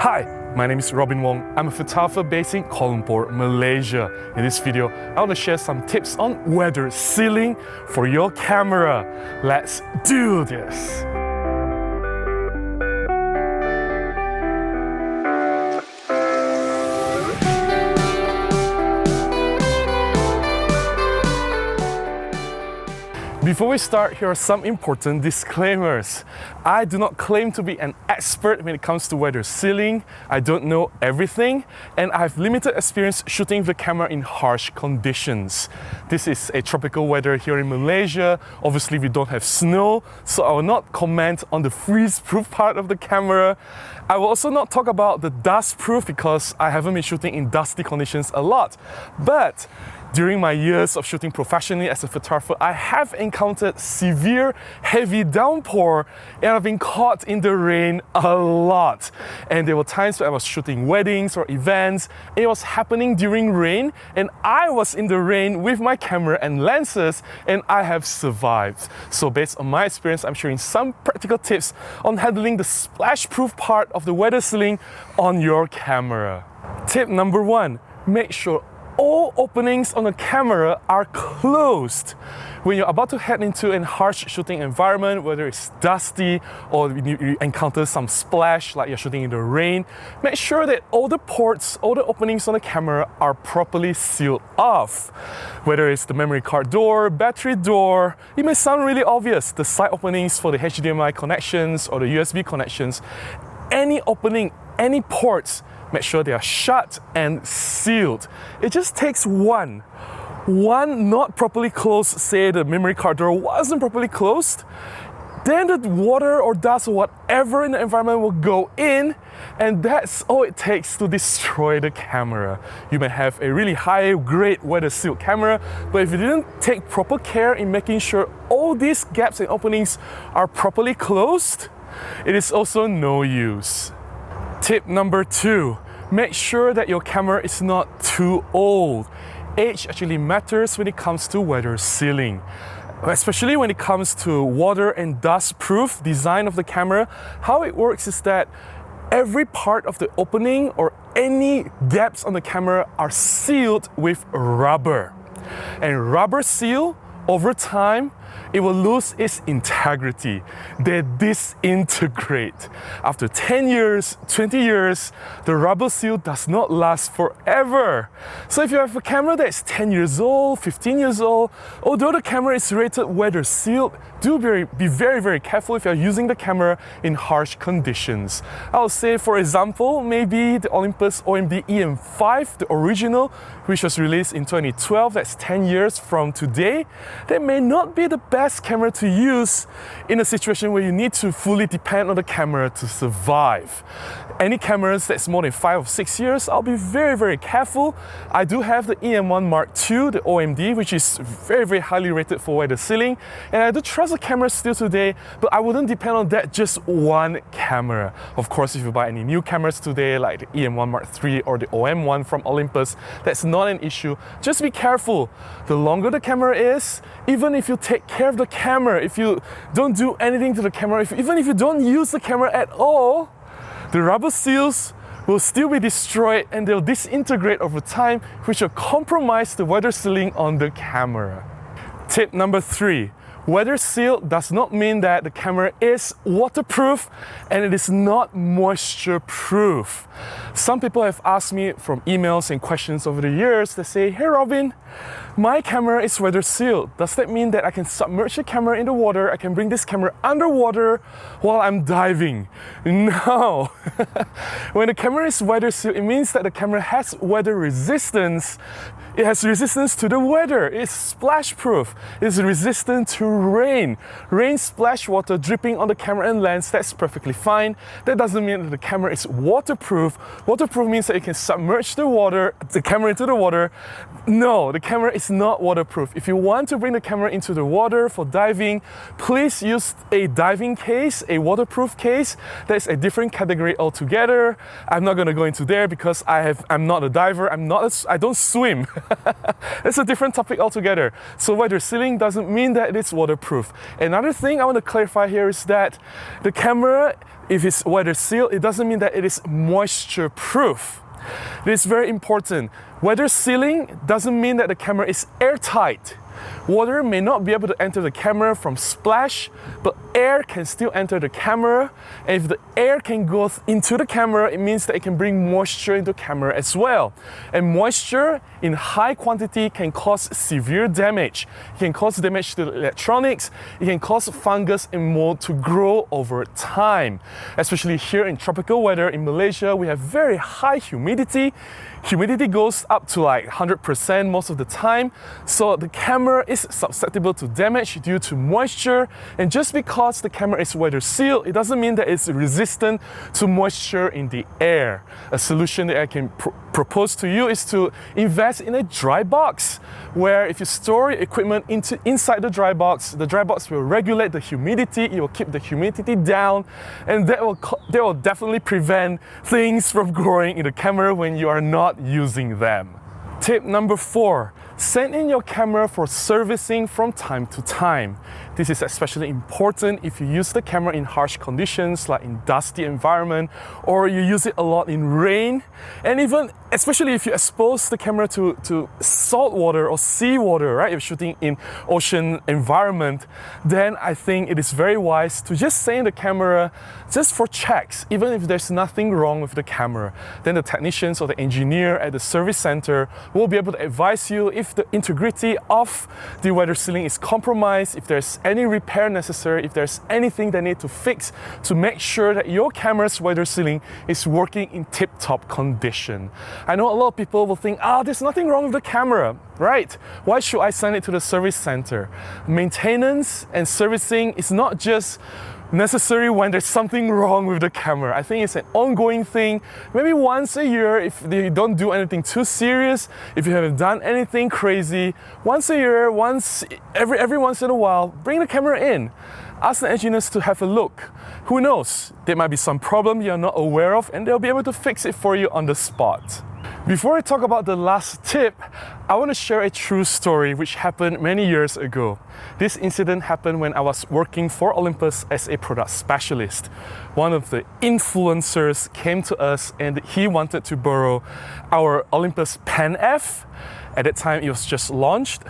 Hi, my name is Robin Wong. I'm a photographer based in Kuala Lumpur, Malaysia. In this video, I want to share some tips on weather sealing for your camera. Let's do this! Before we start, here are some important disclaimers. I do not claim to be an expert when it comes to weather sealing. I don't know everything, and I have limited experience shooting the camera in harsh conditions. This is a tropical weather here in Malaysia. Obviously, we don't have snow, so I will not comment on the freeze-proof part of the camera. I will also not talk about the dust-proof because I haven't been shooting in dusty conditions a lot. But during my years of shooting professionally as a photographer, I have encountered severe, heavy downpour, and I've been caught in the rain a lot. And there were times when I was shooting weddings or events, and it was happening during rain, and I was in the rain with my camera and lenses, and I have survived. So based on my experience, I'm sharing some practical tips on handling the splash-proof part of the weather sealing on your camera. Tip number 1, make sure all openings on the camera are closed. When you're about to head into a harsh shooting environment, whether it's dusty or you encounter some splash like you're shooting in the rain, make sure that all the ports, all the openings on the camera are properly sealed off. Whether it's the memory card door, battery door, it may sound really obvious, the side openings for the HDMI connections or the USB connections, any opening, any ports, make sure they are shut and sealed. It just takes one not properly closed, say the memory card door wasn't properly closed, then the water or dust or whatever in the environment will go in, and that's all it takes to destroy the camera. You may have a really high grade weather sealed camera, but if you didn't take proper care in making sure all these gaps and openings are properly closed, it is also no use. Tip number 2, make sure that your camera is not too old. Age actually matters when it comes to weather sealing, especially when it comes to water and dust proof design of the camera. How it works is that every part of the opening or any gaps on the camera are sealed with rubber. And rubber seal, over time, it will lose its integrity. They disintegrate. After 10 years, 20 years, the rubber seal does not last forever. So if you have a camera that's 10 years old, 15 years old, although the camera is rated weather sealed, do be very careful if you're using the camera in harsh conditions. I'll say, for example, maybe the Olympus OMD EM5, the original, which was released in 2012, that's 10 years from today, that may not be the best camera to use in a situation where you need to fully depend on the camera to survive. Any cameras that's more than 5 or 6 years, I'll be very careful. I do have the EM1 Mark II, the OMD, which is very highly rated for weather sealing, and I do trust the camera still today, but I wouldn't depend on that just one camera. Of course, if you buy any new cameras today, like the EM1 Mark III or the OM1 from Olympus, that's not an issue. Just be careful. The longer the camera is, even if you take care of the camera, if you don't do anything to the camera, even if you don't use the camera at all, the rubber seals will still be destroyed and they'll disintegrate over time, which will compromise the weather sealing on the camera. Tip number 3. Weather seal does not mean that the camera is waterproof and it is not moisture proof. Some people have asked me from emails and questions over the years, they say, "Hey Robin, my camera is weather sealed. Does that mean that I can submerge the camera in the water? I can bring this camera underwater while I'm diving?" No. When the camera is weather sealed, it means that the camera has weather resistance. It has resistance to the weather. It's splash proof. It's resistant to rain. Rain splash water dripping on the camera and lens, that's perfectly fine. That doesn't mean that the camera is waterproof. Waterproof means that you can submerge the camera into the water. No, the camera is not waterproof. If you want to bring the camera into the water for diving, please use a diving case, a waterproof case. That's a different category altogether. I'm not going to go into there because I'm not a diver. I don't swim. It's a different topic altogether. So weather sealing doesn't mean that it's waterproof. Another thing I want to clarify here is that the camera, if it's weather sealed, it doesn't mean that it is moisture proof. This is very important. Weather sealing doesn't mean that the camera is airtight. Water may not be able to enter the camera from splash, but air can still enter the camera. And if the air can go into the camera, it means that it can bring moisture into the camera as well. And moisture in high quantity can cause severe damage. It can cause damage to the electronics. It can cause fungus and mold to grow over time. Especially here in tropical weather in Malaysia, we have very high humidity. Humidity goes up to like 100% most of the time, so the camera is susceptible to damage due to moisture. And just because the camera is weather sealed, it doesn't mean that it's resistant to moisture in the air. A solution that I can propose to you is to invest in a dry box, where if you store your equipment inside the dry box will regulate the humidity, it will keep the humidity down, and that will definitely prevent things from growing in the camera when you are not using them. Tip number 4, send in your camera for servicing from time to time. This is especially important if you use the camera in harsh conditions like in dusty environment, or you use it a lot in rain, and even especially if you expose the camera to salt water or seawater, right? If you're shooting in ocean environment, then I think it is very wise to just send in the camera just for checks. Even if there's nothing wrong with the camera, then the technicians or the engineer at the service center will be able to advise you if the integrity of the weather sealing is compromised, if there's any repair necessary, if there's anything they need to fix to make sure that your camera's weather sealing is working in tip-top condition. I know a lot of people will think, there's nothing wrong with the camera, right? Why should I send it to the service center? Maintenance and servicing is not just necessary when there's something wrong with the camera. I think it's an ongoing thing. Maybe once a year, if you don't do anything too serious, if you haven't done anything crazy, once a year, every once in a while, bring the camera in. Ask the engineers to have a look. Who knows? There might be some problem you're not aware of, and they'll be able to fix it for you on the spot. Before I talk about the last tip, I want to share a true story which happened many years ago. This incident happened when I was working for Olympus as a product specialist. One of the influencers came to us and he wanted to borrow our Olympus Pen F. At that time it was just launched,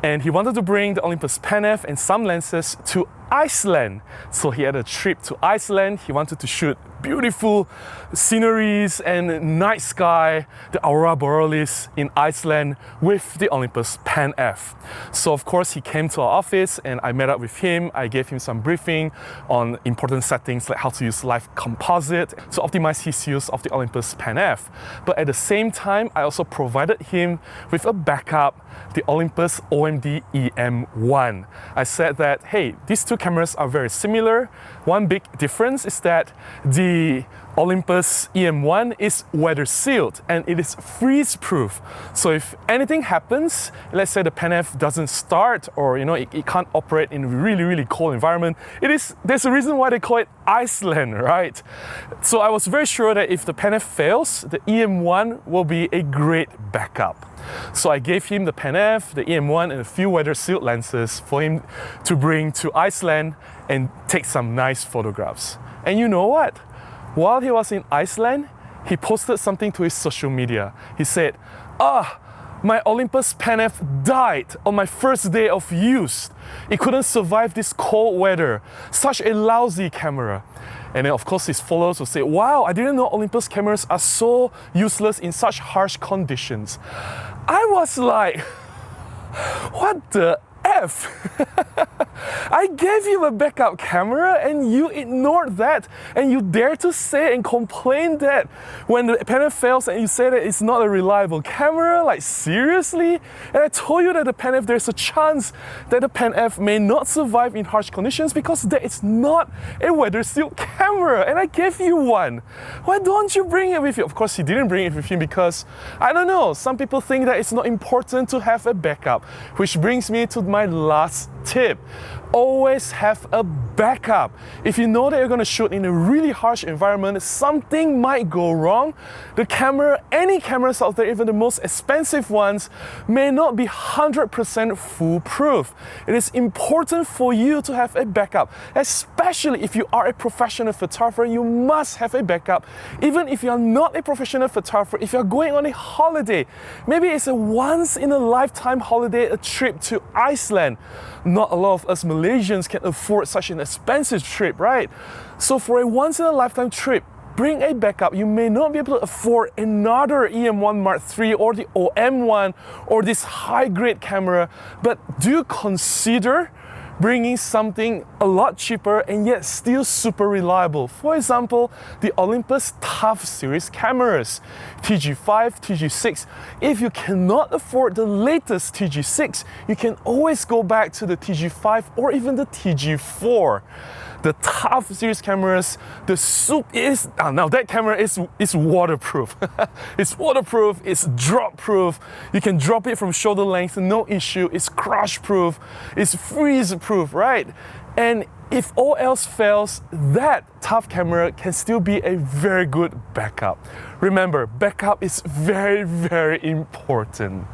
and he wanted to bring the Olympus Pen F and some lenses to Iceland. So he had a trip to Iceland. He wanted to shoot beautiful sceneries and night sky, the Aurora Borealis in Iceland with the Olympus Pen F. So of course he came to our office and I met up with him. I gave him some briefing on important settings like how to use live composite to optimize his use of the Olympus Pen F. But at the same time, I also provided him with a backup, the Olympus OMD EM1. I said that, hey, these two cameras are very similar. One big difference is that the Olympus EM1 is weather sealed and it is freeze proof. So if anything happens, let's say the Pen F doesn't start, or it can't operate in a really cold environment, there's a reason why they call it Iceland, right? So I was very sure that if the Pen F fails, the EM1 will be a great backup. So I gave him the Pen F, the EM1, and a few weather sealed lenses for him to bring to Iceland and take some nice photographs. And you know what? While he was in Iceland, he posted something to his social media. He said, my Olympus Pen F died on my first day of use. It couldn't survive this cold weather. Such a lousy camera. And then of course his followers will say, wow, I didn't know Olympus cameras are so useless in such harsh conditions. I was like, what the F? I gave you a backup camera and you ignored that, and you dare to say and complain that when the Pen F fails and you say that it's not a reliable camera? Like, seriously? And I told you that the Pen F, there's a chance that the Pen F may not survive in harsh conditions because that is not a weather sealed camera, and I gave you one. Why don't you bring it with you? Of course he didn't bring it with him because, I don't know, some people think that it's not important to have a backup, which brings me to my last tip. always have a backup. If you know that you're going to shoot in a really harsh environment, something might go wrong. The camera, any cameras out there, even the most expensive ones, may not be 100% foolproof. It is important for you to have a backup, especially if you are a professional photographer. You must have a backup. Even if you are not a professional photographer, if you're going on a holiday, maybe it's a once-in-a-lifetime holiday, a trip to Iceland. Not a lot of us Malaysians can afford such an expensive trip, right? So for a once-in-a-lifetime trip, bring a backup. You may not be able to afford another EM1 Mark III or the OM1 or this high-grade camera, but do consider bringing something a lot cheaper and yet still super reliable. For example, the Olympus TUF series cameras, TG5, TG6. If you cannot afford the latest TG6, you can always go back to the TG5 or even the TG4. The TUF series cameras, the soup is, now that camera is waterproof. It's waterproof, it's drop proof. You can drop it from shoulder length, no issue. It's crush proof, it's freeze proof, right? And if all else fails, that TUF camera can still be a very good backup. Remember, backup is very, very important.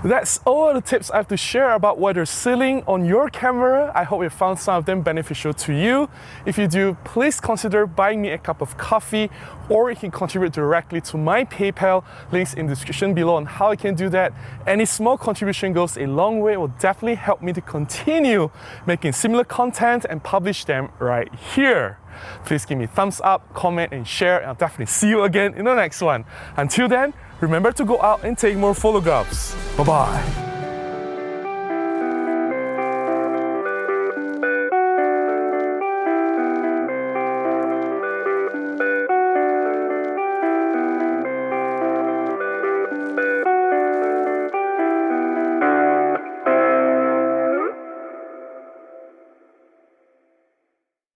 That's all the tips I have to share about weather sealing on your camera. I hope you found some of them beneficial to you. If you do, please consider buying me a cup of coffee, or you can contribute directly to my PayPal. Links in the description below on how you can do that. Any small contribution goes a long way. It will definitely help me to continue making similar content and publish them right here. Please give me a thumbs up, comment and share, and I'll definitely see you again in the next one. Until then, remember to go out and take more photographs. Bye-bye.